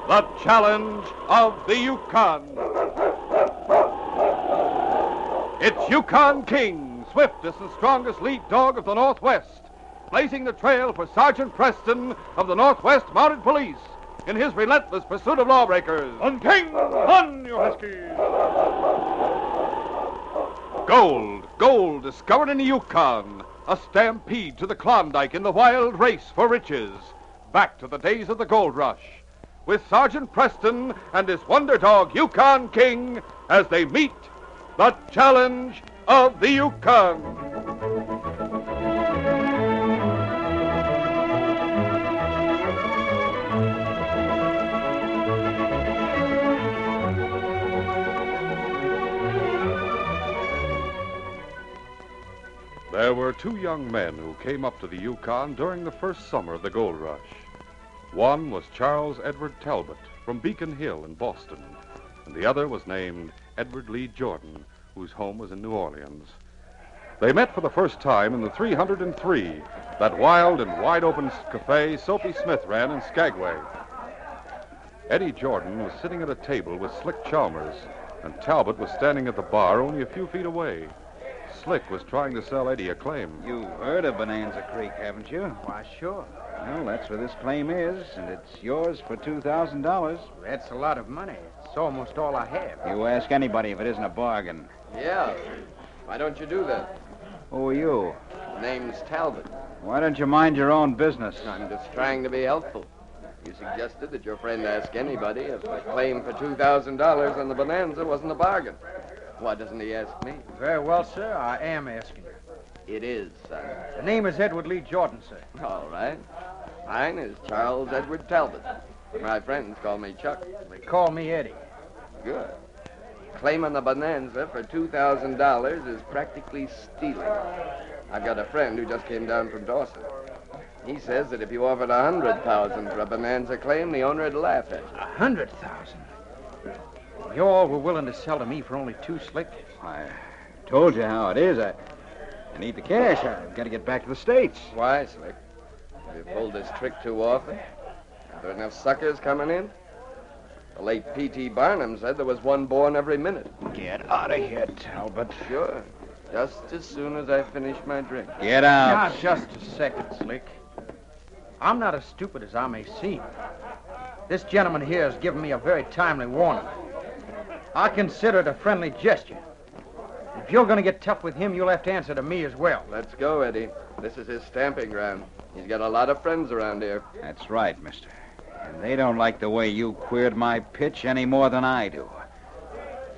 The challenge of the Yukon. It's Yukon King, swiftest and strongest lead dog of the Northwest, blazing the trail for Sergeant Preston of the Northwest Mounted Police in his relentless pursuit of lawbreakers. On King, on, you huskies! Gold discovered in the Yukon. A stampede to the Klondike in the wild race for riches. Back to the days of the gold rush, with Sergeant Preston and his wonder dog, Yukon King, as they meet the challenge of the Yukon. There were two young men who came up to the Yukon during the first summer of the gold rush. One was Charles Edward Talbot from Beacon Hill in Boston, and the other was named Edward Lee Jordan, whose home was in New Orleans. They met for the first time in the 303, that wild and wide-open cafe Soapy Smith ran in Skagway. Eddie Jordan was sitting at a table with Slick Chalmers, and Talbot was standing at the bar only a few feet away. Slick was trying to sell Eddie a claim. You've heard of Bonanza Creek, haven't you? Why, sure. Well, that's where this claim is, and it's yours for $2,000. That's a lot of money. It's almost all I have. You ask anybody if it isn't a bargain. Yeah. Why don't you do that? Who are you? Name's Talbot. Why don't you mind your own business? I'm just trying to be helpful. You suggested that your friend ask anybody if a claim for $2,000 on the Bonanza wasn't a bargain. Why doesn't he ask me? Very well, sir. I am asking. It is, son. The name is Edward Lee Jordan, sir. All right. Mine is Charles Edward Talbot. My friends call me Chuck. They call me Eddie. Good. Claim on the Bonanza for $2,000 is practically stealing. I've got a friend who just came down from Dawson. He says that if you offered $100,000 for a Bonanza claim, the owner would laugh at you. $100,000? You all were willing to sell to me for only $2, Slick? I told you how it is. I need the cash. I've got to get back to the States. Why, Slick? Have you pulled this trick too often? Are there enough suckers coming in? The late P.T. Barnum said there was one born every minute. Get out of here, Talbot. Sure. Just as soon as I finish my drink. Get out. Now, just a second, Slick. I'm not as stupid as I may seem. This gentleman here has given me a very timely warning. I consider it a friendly gesture. If you're going to get tough with him, you'll have to answer to me as well. Let's go, Eddie. This is his stamping ground. He's got a lot of friends around here. That's right, mister. And they don't like the way you queered my pitch any more than I do.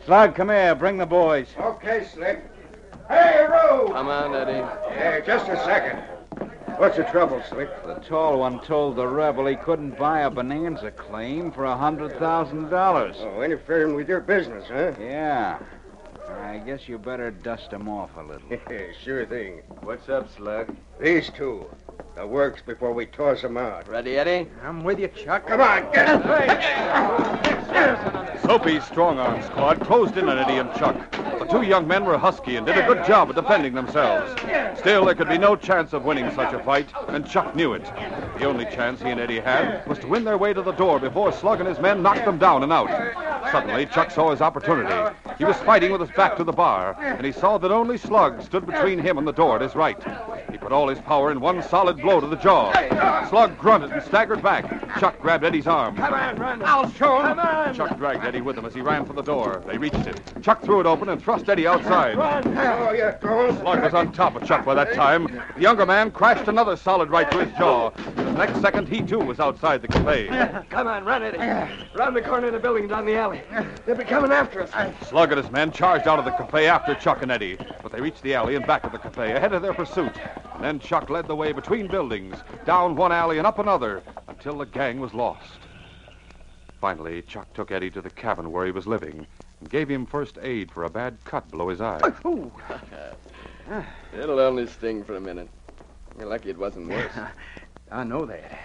Slug, come here. Bring the boys. Okay, Slick. Hey, Roo! Come on, Eddie. Hey, just a second. What's the trouble, Slick? The tall one told the rebel he couldn't buy a Bonanza claim for $100,000. Oh, interfering with your business, huh? Yeah. I guess you better dust him off a little. Sure thing. What's up, Slug? These two. The works before we toss them out. Ready, Eddie? I'm with you, Chuck. Come on, get it. Soapy's strong-arm squad closed in on Eddie and Chuck. The two young men were husky and did a good job of defending themselves. Still, there could be no chance of winning such a fight, and Chuck knew it. The only chance he and Eddie had was to win their way to the door before Slug and his men knocked them down and out. Suddenly, Chuck saw his opportunity. He was fighting with his back to the bar, and he saw that only Slug stood between him and the door at his right. He put all his power in one solid blow to the jaw. Slug grunted and staggered back. Chuck grabbed Eddie's arm. Come on, run. I'll show him. Come on. Chuck dragged Eddie with him as he ran for the door. They reached it. Chuck threw it open and thrust Eddie outside. Run. Oh, you're going. Slug was on top of Chuck by that time. The younger man crashed another solid right to his jaw. The next second, he too was outside the cafe. Come on, run, Eddie. Round the corner of the building down the alley. They'll be coming after us. Slug and his men charged out of the cafe after Chuck and Eddie, but they reached the alley and back of the cafe, ahead of their pursuit. And then Chuck led the way between buildings, down one alley and up another, until the gang was lost. Finally, Chuck took Eddie to the cabin where he was living and gave him first aid for a bad cut below his eye. It'll only sting for a minute. You're lucky it wasn't worse. I know that.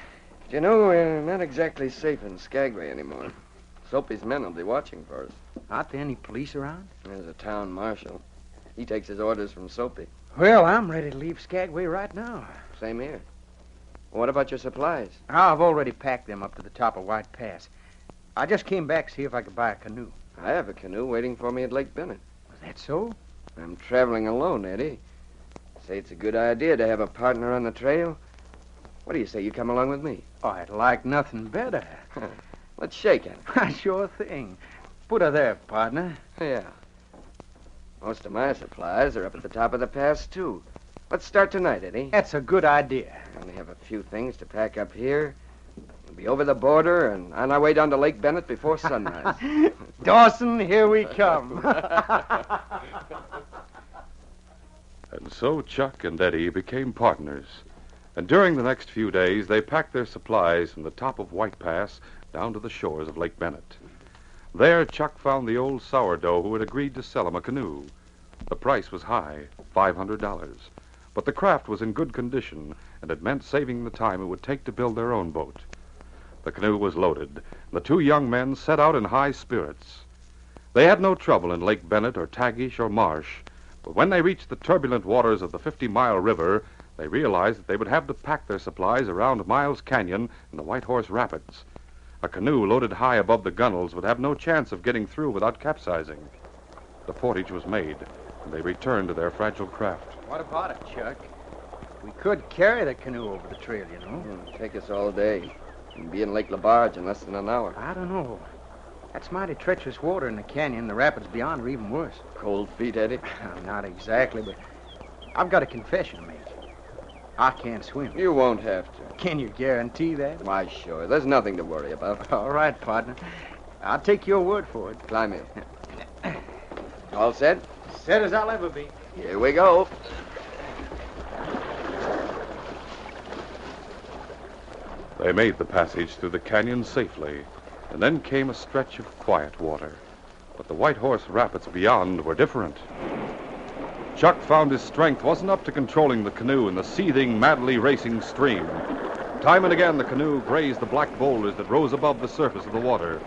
Do you know, we're not exactly safe in Skagway anymore. Soapy's men will be watching for us. Aren't there any police around? There's a town marshal. He takes his orders from Soapy. Well, I'm ready to leave Skagway right now. Same here. What about your supplies? I've already packed them up to the top of White Pass. I just came back to see if I could buy a canoe. I have a canoe waiting for me at Lake Bennett. Was that so? I'm traveling alone, Eddie. Say it's a good idea to have a partner on the trail. What do you say you come along with me? Oh, I'd like nothing better. Let's shake it. Sure thing. Put her there, partner. Yeah. Most of my supplies are up at the top of the pass, too. Let's start tonight, Eddie. That's a good idea. I only have a few things to pack up here. We'll be over the border and on our way down to Lake Bennett before sunrise. Dawson, here we come. And so Chuck and Eddie became partners. And during the next few days, they packed their supplies from the top of White Pass down to the shores of Lake Bennett. There, Chuck found the old sourdough who had agreed to sell him a canoe. The price was high, $500. But the craft was in good condition, and it meant saving the time it would take to build their own boat. The canoe was loaded. The two young men set out in high spirits. They had no trouble in Lake Bennett or Tagish or Marsh, but when they reached the turbulent waters of the 50-mile river, they realized that they would have to pack their supplies around Miles Canyon and the White Horse Rapids. A canoe loaded high above the gunnels would have no chance of getting through without capsizing. The portage was made, and they returned to their fragile craft. What about it, Chuck? We could carry the canoe over the trail, you know. It'll take us all day. We'll be in Lake LaBarge in less than an hour. I don't know. That's mighty treacherous water in the canyon. The rapids beyond are even worse. Cold feet, Eddie? Not exactly, but I've got a confession to make. I can't swim. You won't have to. Can you guarantee that? Why, sure. There's nothing to worry about. All right, partner. I'll take your word for it. Climb in. All set? Set as I'll ever be. Here we go. They made the passage through the canyon safely, and then came a stretch of quiet water. But the White Horse Rapids beyond were different. Chuck found his strength wasn't up to controlling the canoe in the seething, madly racing stream. Time and again, the canoe grazed the black boulders that rose above the surface of the water.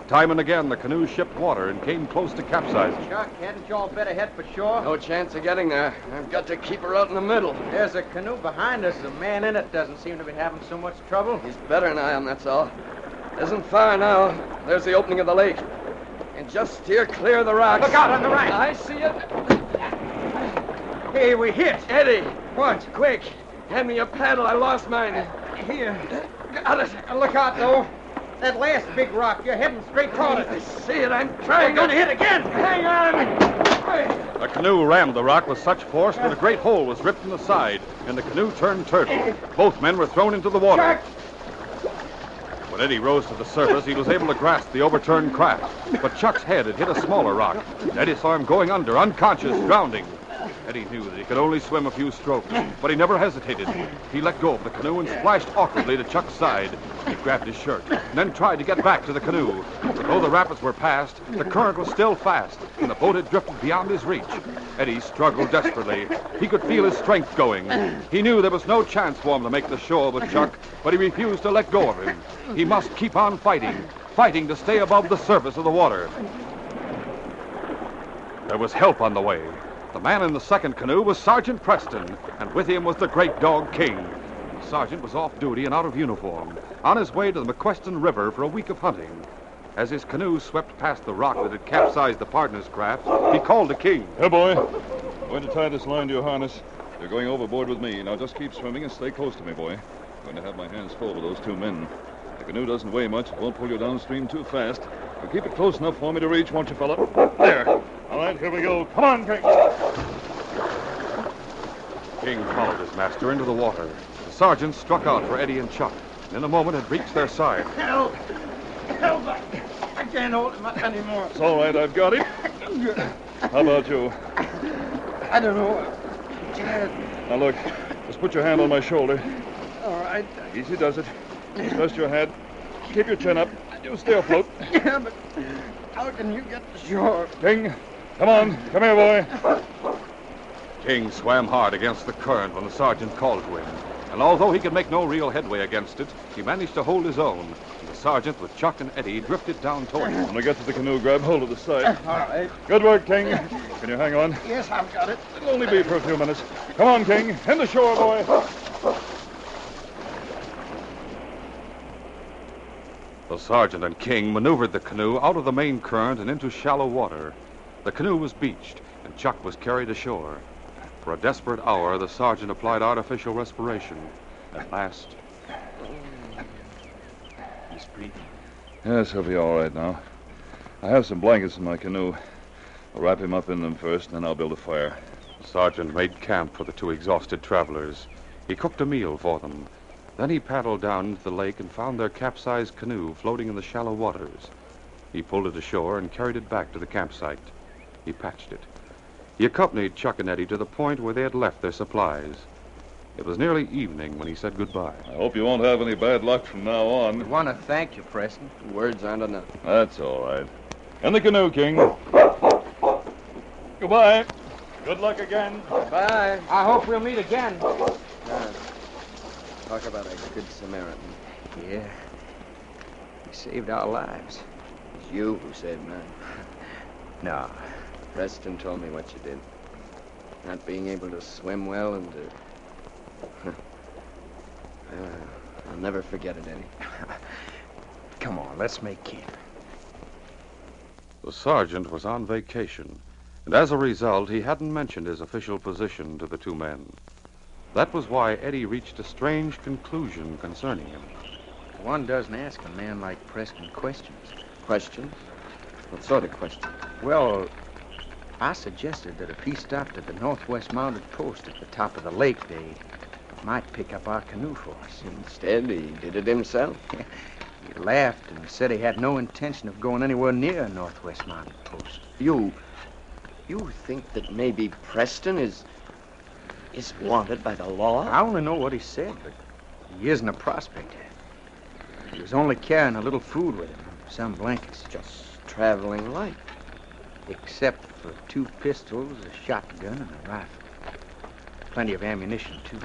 Time and again, the canoe shipped water and came close to capsizing. Chuck, hadn't you all better head for shore? No chance of getting there. I've got to keep her out in the middle. There's a canoe behind us. The man in it doesn't seem to be having so much trouble. He's better than I am, that's all. Isn't far now. There's the opening of the lake. And just steer clear of the rocks. Look out on the right. I see it. Hey, we hit. Eddie. What? Quick. Hand me your paddle. I lost mine. Here. Got it. Look out, though. That last big rock, you're heading straight toward I it. see it. I'm trying. We're going to hit again. Hang on. The canoe rammed the rock with such force that a great hole was ripped in the side, and the canoe turned turtle. Both men were thrown into the water. Chuck. When Eddie rose to the surface, he was able to grasp the overturned craft. But Chuck's head had hit a smaller rock. Eddie saw him going under, unconscious, drowning. Eddie knew that he could only swim a few strokes, but he never hesitated. He let go of the canoe and splashed awkwardly to Chuck's side. He grabbed his shirt, and then tried to get back to the canoe. But though the rapids were past, the current was still fast, and the boat had drifted beyond his reach. Eddie struggled desperately. He could feel his strength going. He knew there was no chance for him to make the shore with Chuck, but he refused to let go of him. He must keep on fighting to stay above the surface of the water. There was help on the way. The man in the second canoe was Sergeant Preston, and with him was the great dog King. The sergeant was off duty and out of uniform, on his way to the McQuestion River for a week of hunting. As his canoe swept past the rock that had capsized the partner's craft, he called to King. Here, boy. I'm going to tie this line to your harness. You're going overboard with me. Now just keep swimming and stay close to me, boy. I'm going to have my hands full with those two men. The canoe doesn't weigh much. It won't pull you downstream too fast. You'll keep it close enough for me to reach, won't you, fella? There. All right, here we go. Come on, King. King followed his master into the water. The sergeant struck out for Eddie and Chuck, and in a moment had reached their side. Help! I can't hold him up anymore. It's all right, I've got him. How about you? I don't know. Tired. Now, look. Just put your hand on my shoulder. All right. Easy does it. Rest your head. Keep your chin up. You stay afloat. Yeah, but how can you get to shore? King, come on. Come here, boy. King swam hard against the current when the sergeant called to him. And although he could make no real headway against it, he managed to hold his own. And the sergeant, with Chuck and Eddie, drifted down toward him. When we get to the canoe, grab hold of the side. All right. Good work, King. Can you hang on? Yes, I've got it. It'll only be for a few minutes. Come on, King. In the shore, boy. The sergeant and King maneuvered the canoe out of the main current and into shallow water. The canoe was beached, and Chuck was carried ashore. For a desperate hour, the sergeant applied artificial respiration. At last... He's breathing. Yes, he'll be all right now. I have some blankets in my canoe. I'll wrap him up in them first, and then I'll build a fire. The sergeant made camp for the two exhausted travelers. He cooked a meal for them. Then he paddled down into the lake and found their capsized canoe floating in the shallow waters. He pulled it ashore and carried it back to the campsite. He patched it. He accompanied Chuck and Eddie to the point where they had left their supplies. It was nearly evening when he said goodbye. I hope you won't have any bad luck from now I on. want to thank you, Preston. Words aren't enough. That's all right. In the canoe, King. Goodbye. Good luck again. Bye. I hope we'll meet again. Talk about a good Samaritan. Yeah. He saved our lives. It's you who saved mine. No. Preston told me what you did. Not being able to swim well and I'll never forget it, Eddie. Come on, let's make camp. The sergeant was on vacation, and as a result, he hadn't mentioned his official position to the two men. That was why Eddie reached a strange conclusion concerning him. One doesn't ask a man like Preston questions. Questions? What sort of questions? Well, I suggested that if he stopped at the Northwest Mounted Post at the top of the lake, they might pick up our canoe for us. Instead, he did it himself. He laughed and said he had no intention of going anywhere near Northwest Mounted Post. You think that maybe Preston is wanted by the law? I only know what he said, but he isn't a prospector. He was only carrying a little food with him, some blankets. Just traveling light. Except for 2 pistols, a shotgun, and a rifle. Plenty of ammunition, too.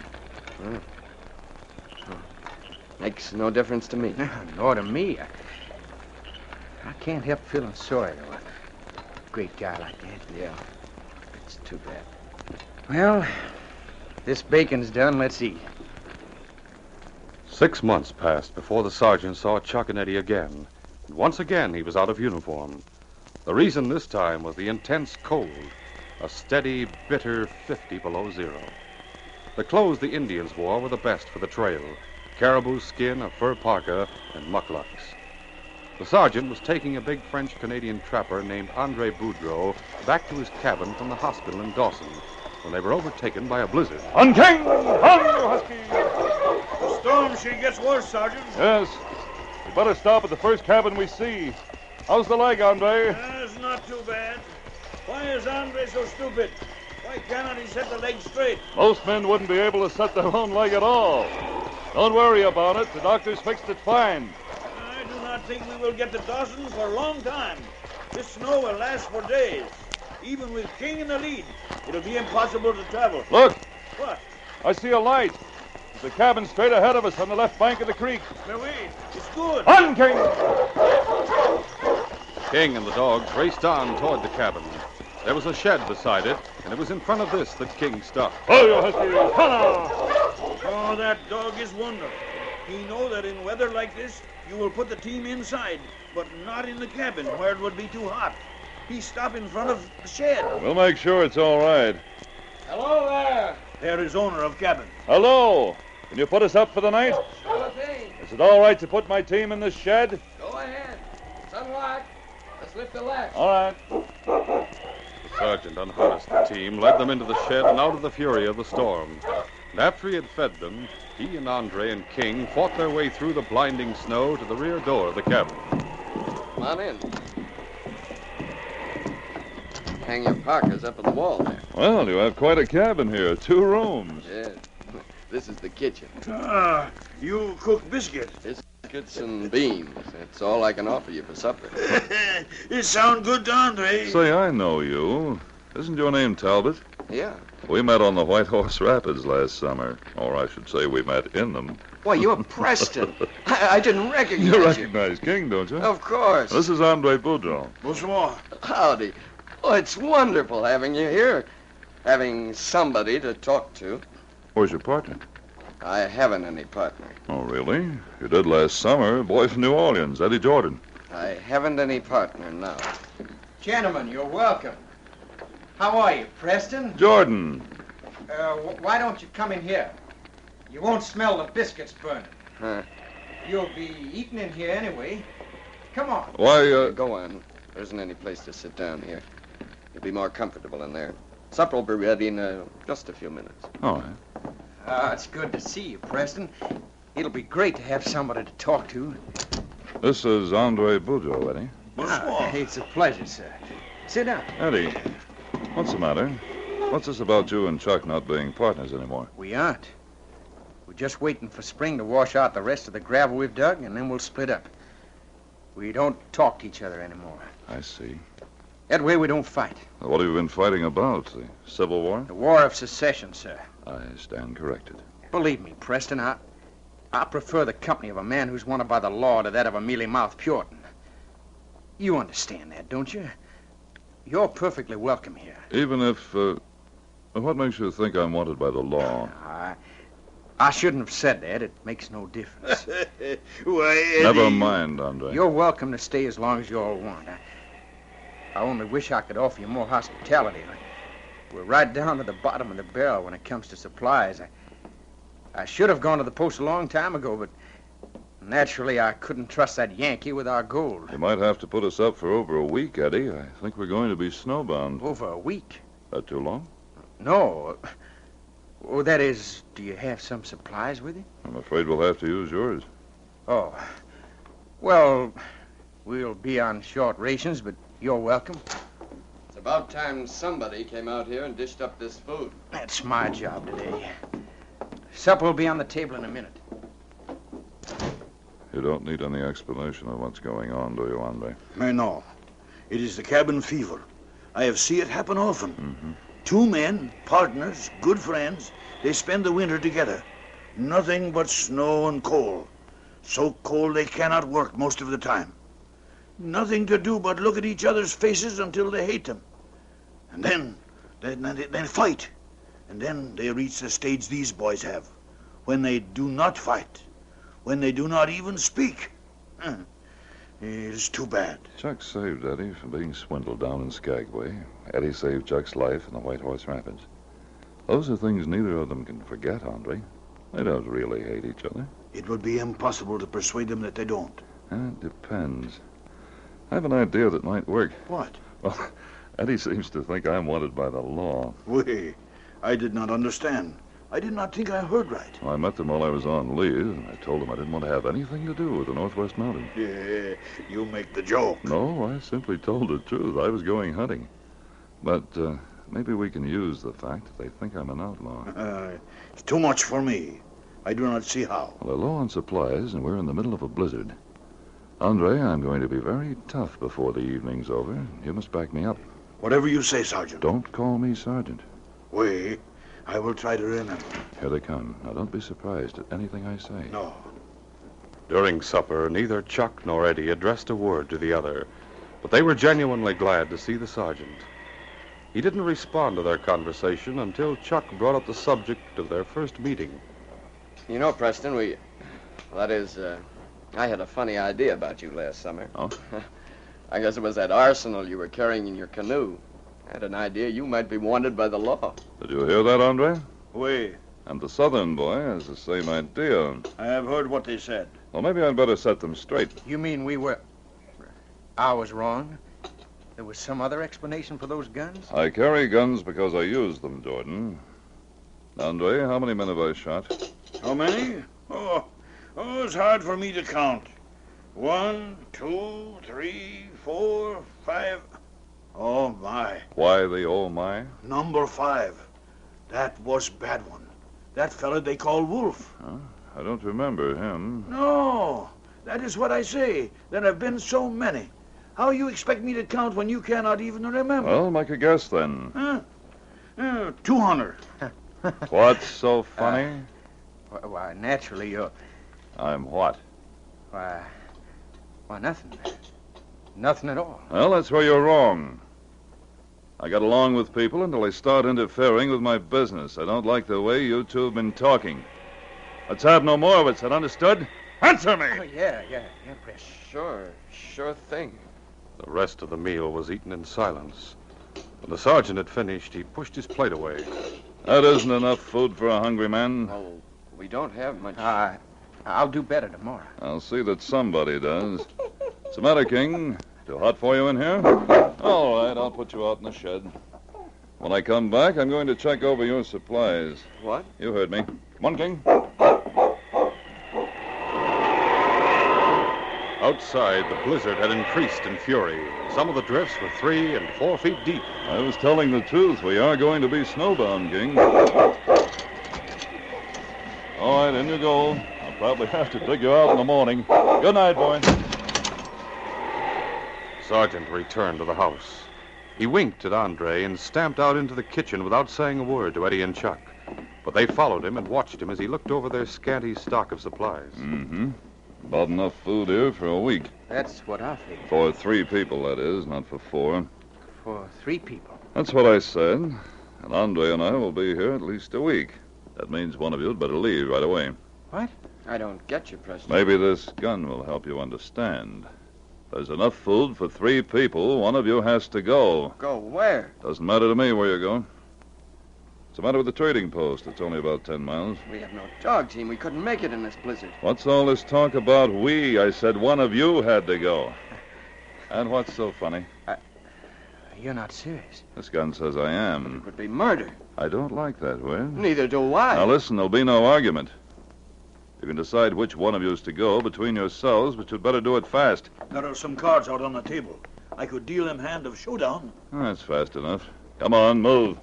Makes no difference to me. Nor to me. I can't help feeling sorry, though. A great guy like that. Yeah. It's too bad. Well, this bacon's done. Let's eat. 6 months passed before the sergeant saw Chuck and Eddie again. And once again, he was out of uniform. The reason this time was the intense cold, a steady, bitter 50 below zero. The clothes the Indians wore were the best for the trail: caribou skin, a fur parka, and mucklucks. The sergeant was taking a big French-Canadian trapper named Andre Boudreau back to his cabin from the hospital in Dawson when they were overtaken by a blizzard. On King! On, you husky! The storm, she gets worse, Sergeant. Yes. We better stop at the first cabin we see. How's the leg, Andre? It's not too bad. Why is Andre so stupid? Why cannot he set the leg straight? Most men wouldn't be able to set their own leg at all. Don't worry about it. The doctor's fixed it fine. I do not think we will get to Dawson for a long time. This snow will last for days. Even with King in the lead, it'll be impossible to travel. Look, What? I see a light. There's a cabin straight ahead of us on the left bank of the creek. But wait, it's good. On, King! King and the dogs raced on toward the cabin. There was a shed beside it, and it was in front of this that King stopped. Oh, you husky! Hana! Oh, that dog is wonderful. He know that in weather like this, you will put the team inside, but not in the cabin where it would be too hot. He stop in front of the shed. We'll make sure it's all right. Hello there. There is owner of cabin. Hello. Can you put us up for the night? Sure thing. Is it all right to put my team in this shed? Go ahead. It's unlocked. Let's lift the latch. All right. The sergeant unharnessed the team, led them into the shed and out of the fury of the storm. And after he had fed them, he and Andre and King fought their way through the blinding snow to the rear door of the cabin. Come on in. Hang your parkas up on the wall there. Well, you have quite a cabin here. 2 rooms. Yeah. This is the kitchen. Ah, you cook biscuit. Biscuits and beans. That's all I can offer you for supper. It sound good to Andre. Say, I know you. Isn't your name Talbot? Yeah. We met on the White Horse Rapids last summer. Or I should say we met in them. Why, you're Preston. I didn't recognize You recognize King, don't you? Of course. This is Andre Boudreau. Bonsoir. Howdy. Oh, it's wonderful having you here. Having somebody to talk to. Where's your partner? I haven't any partner. Oh, really? You did last summer. Boy from New Orleans, Eddie Jordan. I haven't any partner now. Gentlemen, you're welcome. How are you, Preston? Jordan. Why don't you come in here? You won't smell the biscuits burning. Huh. You'll be eating in here anyway. Come on. Why, Go on. There isn't any place to sit down here. You'll be more comfortable in there. Supper will be ready in just a few minutes. All right. It's good to see you, Preston. It'll be great to have somebody to talk to. This is Andre Boudreau, Eddie. It's a pleasure, sir. Sit down. Eddie, what's the matter? What's this about you and Chuck not being partners anymore? We aren't. We're just waiting for spring to wash out the rest of the gravel we've dug, and then we'll split up. We don't talk to each other anymore. I see. That way we don't fight. Well, what have you been fighting about? The Civil War? The War of Secession, sir. I stand corrected. Believe me, Preston, I prefer the company of a man who's wanted by the law to that of a mealy-mouthed Puritan. You understand that, don't you? You're perfectly welcome here. Even if, what makes you think I'm wanted by the law? I shouldn't have said that. It makes no difference. Why, Eddie... Never mind, Andre. You're welcome to stay as long as you all want. I only wish I could offer you more hospitality. We're right down to the bottom of the barrel when it comes to supplies. I should have gone to the post a long time ago, but naturally I couldn't trust that Yankee with our gold. You might have to put us up for over a week, Eddie. I think we're going to be snowbound. Over a week? That too long? No. Oh, that is, do you have some supplies with you? I'm afraid we'll have to use yours. Oh. Well, we'll be on short rations, but you're welcome. It's about time somebody came out here and dished up this food. That's my job today. Supper will be on the table in a minute. You don't need any explanation of what's going on, do you, Andre? No. It is the cabin fever. I have seen it happen often. Mm-hmm. Two men, partners, good friends, they spend the winter together. Nothing but snow and cold. So cold they cannot work most of the time. Nothing to do but look at each other's faces until they hate them. And then they fight. And then they reach the stage these boys have, when they do not fight, when they do not even speak. It is too bad. Chuck saved Eddie from being swindled down in Skagway. Eddie saved Chuck's life in the White Horse Rapids. Those are things neither of them can forget, Andre. They don't really hate each other. It would be impossible to persuade them that they don't. It depends. I have an idea that might work. What? Well, Eddie seems to think I'm wanted by the law. Wait, I did not understand. I did not think I heard right. Well, I met them while I was on leave, and I told them I didn't want to have anything to do with the Northwest Mountains. Yeah, you make the joke. No, I simply told the truth. I was going hunting. But maybe we can use the fact that they think I'm an outlaw. It's too much for me. I do not see how. Well, they're low on supplies, and we're in the middle of a blizzard. Andre, I'm going to be very tough before the evening's over. You must back me up. Whatever you say, Sergeant. Don't call me Sergeant. Wait, I will try to remember. Here they come. Now, don't be surprised at anything I say. No. During supper, neither Chuck nor Eddie addressed a word to the other, but they were genuinely glad to see the sergeant. He didn't respond to their conversation until Chuck brought up the subject of their first meeting. You know, Preston, I had a funny idea about you last summer. Oh? I guess it was that arsenal you were carrying in your canoe. I had an idea you might be wanted by the law. Did you hear that, Andre? Wait, And the southern boy has the same idea. I have heard what they said. Well, maybe I'd better set them straight. You mean I was wrong? There was some other explanation for those guns? I carry guns because I use them, Jordan. Andre, how many men have I shot? How many? Oh, it's hard for me to count. 1, 2, 3, 4, 5. Oh, my. Why the oh my? Number 5. That was bad one. That fella they call Wolf. Huh? I don't remember him. No, that is what I say. There have been so many. How you expect me to count when you cannot even remember? Well, make a guess then. 200. What's so funny? Why, naturally, you're... I'm what? Why, nothing. Nothing at all. Well, that's where you're wrong. I get along with people until they start interfering with my business. I don't like the way you two have been talking. Let's have no more of it, said understood? Answer me! Oh, yeah, Preston. Sure thing. The rest of the meal was eaten in silence. When the sergeant had finished, he pushed his plate away. That isn't enough food for a hungry man. Well, we don't have much. I'll do better tomorrow. I'll see that somebody does. What's the matter, King? Too hot for you in here? All right, I'll put you out in the shed. When I come back, I'm going to check over your supplies. What? You heard me. Come on, King. Outside, the blizzard had increased in fury. Some of the drifts were 3 and 4 feet deep. I was telling the truth. We are going to be snowbound, King. All right, in you go. I'll probably have to dig you out in the morning. Good night, boy. Sergeant returned to the house. He winked at Andre and stamped out into the kitchen without saying a word to Eddie and Chuck. But they followed him and watched him as he looked over their scanty stock of supplies. Mm-hmm. About enough food here for a week. That's what I figured. For 3 people, that is, not for 4. For 3 people. That's what I said. And Andre and I will be here at least a week. That means one of you had better leave right away. What? I don't get you, Preston. Maybe this gun will help you understand. There's enough food for 3 people. One of you has to go. Go where? Doesn't matter to me where you go. What's the matter with the trading post? It's only about 10 miles. We have no dog team. We couldn't make it in this blizzard. What's all this talk about we? I said one of you had to go. And what's so funny? You're not serious. This gun says I It am. would be murder. I don't like that word. Neither do I. Now listen, there'll be no argument. You can decide which one of you is to go between yourselves, but you'd better do it fast. There are some cards out on the table. I could deal him hand of showdown. That's fast enough. Come on, move.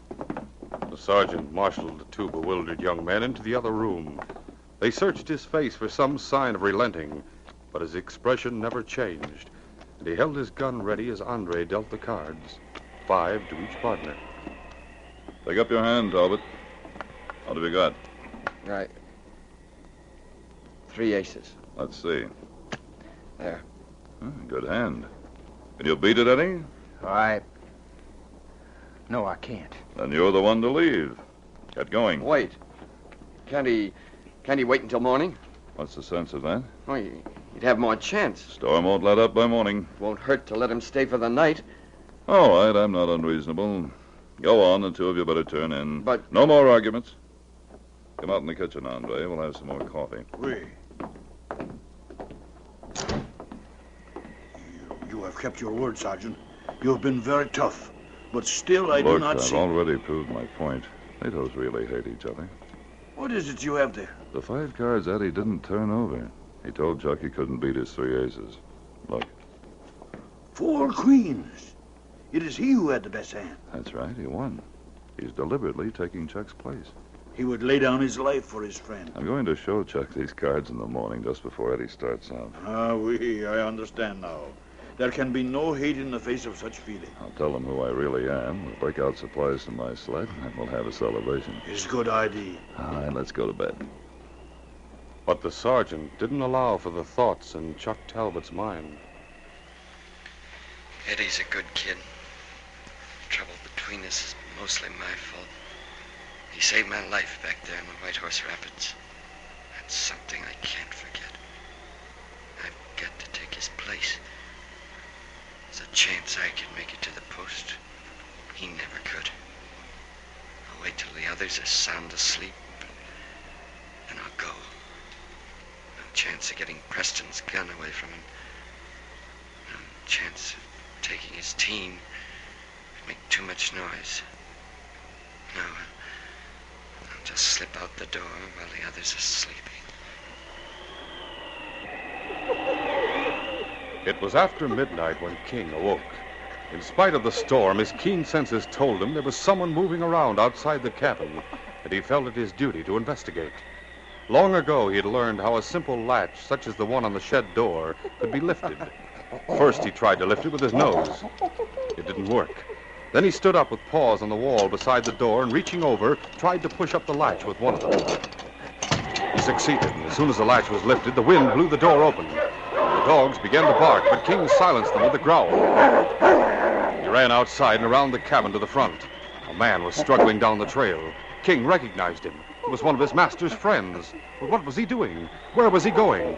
The sergeant marshaled the 2 bewildered young men into the other room. They searched his face for some sign of relenting, but his expression never changed, and he held his gun ready as Andre dealt the cards, 5 to each partner. Pick up your hand, Talbot. What have you got? Right. 3 aces. Let's see. There. Good hand. Can you beat it, Eddie? No, I can't. Then you're the one to leave. Get going. Wait. Can't he wait until morning? What's the sense of that? Oh, he'd have more chance. Storm won't let up by morning. Won't hurt to let him stay for the night. All right, I'm not unreasonable. Go on, the 2 of you better turn in. But... No more arguments. Come out in the kitchen, Andre. We'll have some more coffee. Oui. You have kept your word, Sergeant. You have been very tough. But still, I do Look, not I've see... already proved my point. NATOs really hate each other. What is it you have there? The 5 cards Eddie didn't turn over. He told Chuck he couldn't beat his 3 aces. Look. 4 queens. It is he who had the best hand. That's right, he won. He's deliberately taking Chuck's place. He would lay down his life for his friend. I'm going to show Chuck these cards in the morning just before Eddie starts out. Ah, oui, I understand now. There can be no hate in the face of such feeling. I'll tell him who I really am. We'll break out supplies from my sled, and we'll have a celebration. It's a good idea. All right, let's go to bed. But the sergeant didn't allow for the thoughts in Chuck Talbot's mind. Eddie's a good kid. The trouble between us is mostly my fault. He saved my life back there in the White Horse Rapids. That's something I can't forget. I've got to take his place. There's a chance I could make it to the post. He never could. I'll wait till the others are sound asleep, and I'll go. No chance of getting Preston's gun away from him. No chance of taking his team. It'd make too much noise. No, I'll just slip out the door while the others are sleeping. It was after midnight when King awoke. In spite of the storm, his keen senses told him there was someone moving around outside the cabin, and he felt it his duty to investigate. Long ago, he had learned how a simple latch, such as the one on the shed door, could be lifted. First, he tried to lift it with his nose. It didn't work. Then he stood up with paws on the wall beside the door and, reaching over, tried to push up the latch with one of them. He succeeded, and as soon as the latch was lifted, the wind blew the door open. The dogs began to bark, but King silenced them with a growl. He ran outside and around the cabin to the front. A man was struggling down the trail. King recognized him. It was one of his master's friends. But what was he doing? Where was he going?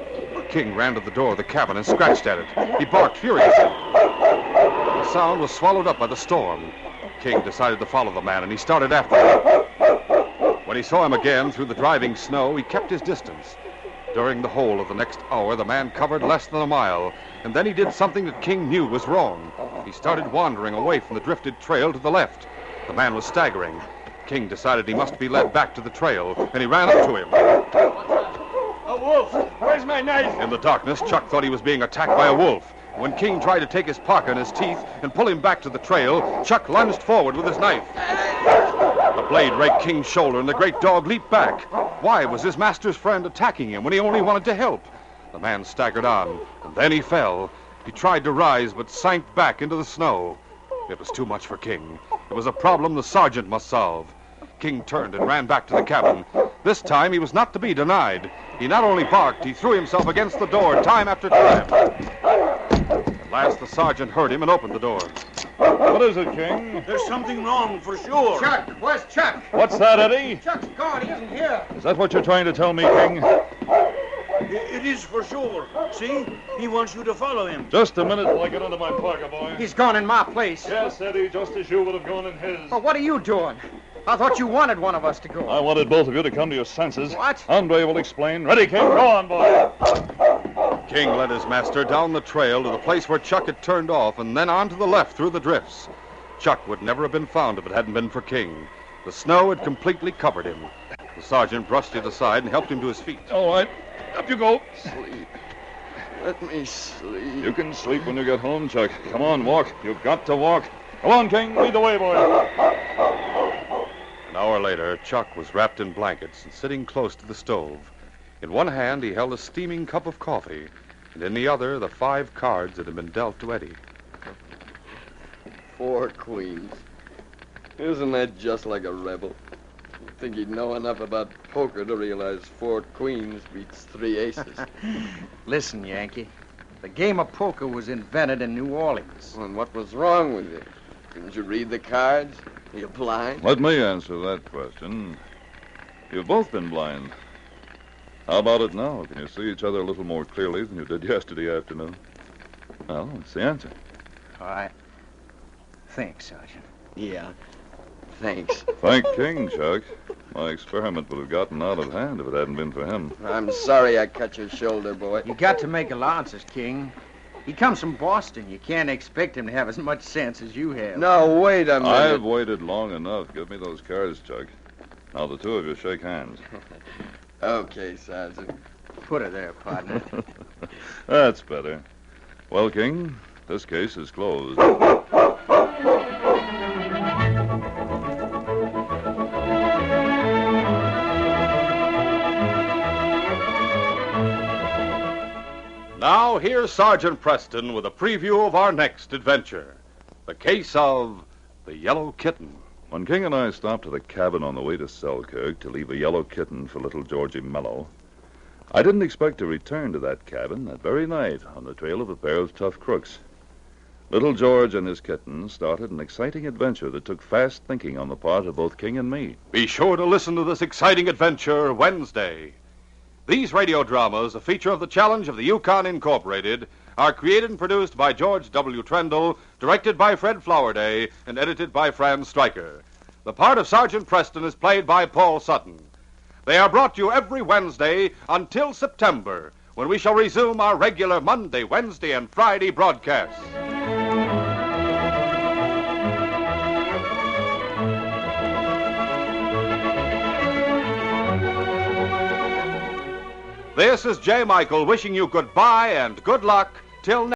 King ran to the door of the cabin and scratched at it. He barked furiously. The sound was swallowed up by the storm. King decided to follow the man, and he started after him. When he saw him again through the driving snow, he kept his distance. During the whole of the next hour, the man covered less than a mile, and then he did something that King knew was wrong. He started wandering away from the drifted trail to the left. The man was staggering. King decided he must be led back to the trail, and he ran up to him. A wolf! Where's my knife? In the darkness, Chuck thought he was being attacked by a wolf. When King tried to take his parka in his teeth and pull him back to the trail, Chuck lunged forward with his knife. The blade raked King's shoulder, and the great dog leaped back. Why was his master's friend attacking him when he only wanted to help? The man staggered on, and then he fell. He tried to rise, but sank back into the snow. It was too much for King. It was a problem the sergeant must solve. King turned and ran back to the cabin. This time he was not to be denied. He not only barked, he threw himself against the door time after time. At last the sergeant heard him and opened the door. What is it, King? There's something wrong for sure. Chuck, where's Chuck? What's that, Eddie? Chuck's gone. He isn't here. Is that what you're trying to tell me, King? It is for sure. See? He wants you to follow him. Just a minute till I get into my parka, boy. He's gone in my place. Yes, Eddie, just as you would have gone in his. But what are you doing? I thought you wanted one of us to go. I wanted both of you to come to your senses. What? Andre will explain. Ready, King? Go on, boy. King led his master down the trail to the place where Chuck had turned off, and then on to the left through the drifts. Chuck would never have been found if it hadn't been for King. The snow had completely covered him. The sergeant brushed it aside and helped him to his feet. All right. Up you go. Sleep. Let me sleep. You can sleep when you get home, Chuck. Come on, walk. You've got to walk. Come on, King. Lead the way, boy. An hour later, Chuck was wrapped in blankets and sitting close to the stove. In one hand, he held a steaming cup of coffee, and in the other, the 5 cards that had been dealt to Eddie. 4 queens. Isn't that just like a rebel? You'd think he'd know enough about poker to realize 4 queens beats 3 aces. Listen, Yankee. The game of poker was invented in New Orleans. And what was wrong with it? Couldn't you read the cards? Are you blind? Let me answer that question. You've both been blind. How about it now? Can you see each other a little more clearly than you did yesterday afternoon? Well, that's the answer. All right. Thanks, Sergeant. Yeah. Thanks. Thank King, Chuck. My experiment would have gotten out of hand if it hadn't been for him. I'm sorry I cut your shoulder, boy. You got to make allowances, King. He comes from Boston. You can't expect him to have as much sense as you have. No, wait a minute. I've waited long enough. Give me those cards, Chuck. Now the two of you shake hands. Okay, Sergeant. Put her there, partner. That's better. Well, King, this case is closed. Now, here's Sergeant Preston with a preview of our next adventure. The case of the Yellow Kitten. When King and I stopped at a cabin on the way to Selkirk to leave a yellow kitten for little Georgie Mello, I didn't expect to return to that cabin that very night on the trail of a pair of tough crooks. Little George and his kitten started an exciting adventure that took fast thinking on the part of both King and me. Be sure to listen to this exciting adventure Wednesday. These radio dramas, a feature of the Challenge of the Yukon Incorporated, are created and produced by George W. Trendle, directed by Fred Flowerday, and edited by Fran Stryker. The part of Sergeant Preston is played by Paul Sutton. They are brought to you every Wednesday until September, when we shall resume our regular Monday, Wednesday, and Friday broadcasts. This is J. Michael wishing you goodbye and good luck till next